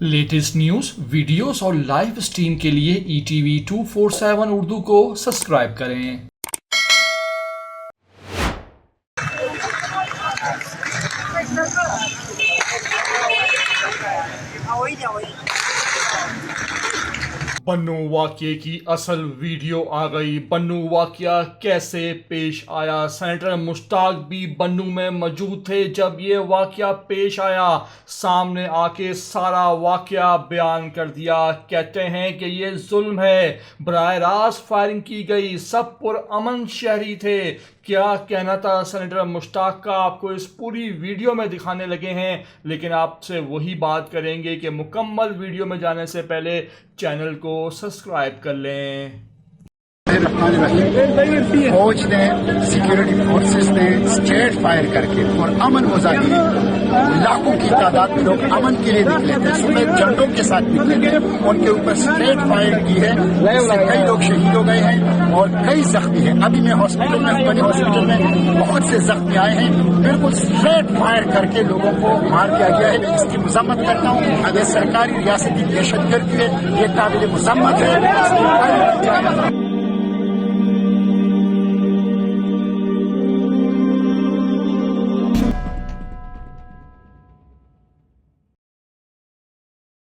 Latest news, videos और live stream के लिए ETV 247 उर्दू को सब्सक्राइब करें। बन्नू वाकये की असल वीडियो आ गई। बन्नू वाकया कैसे पेश आया? सेनेटर मुश्ताक भी बन्नू में मौजूद थे जब ये वाकया पेश आया। सामने आके सारा वाकया बयान कर दिया। कहते हैं कि ये जुल्म है, बराह रास्त फायरिंग की गई, सब पुरअमन शहरी थे। क्या कहना था सेनेटर मुश्ताक का आपको इस पूरी वीडियो में दिखाने लगे हैं, लेकिन आपसे वही बात करेंगे कि मुकम्मल वीडियो में जाने से पहले चैनल को सब्सक्राइब कर लें। फौज ने, सिक्योरिटी फोर्सेस ने स्ट्रेट फायर करके और अमन मुजाहिदीन, लाखों की तादाद में लोग अमन के लिए निकले थे, सुबह झंडों के साथ निकले थे, उनके ऊपर स्ट्रेट फायर की है, जिससे कई लोग शहीद हो गए हैं और कई जख्मी हैं। अभी मैं हॉस्पिटल में, बड़े हॉस्पिटल में बहुत से जख्मी आए हैं। बिल्कुल स्ट्रेट फायर करके लोगों को मार दिया गया है। मैं इसकी मजम्मत करता हूँ। अगर सरकारी रियासती दहशतगर्दी है, ये काबिल मजम्मत है।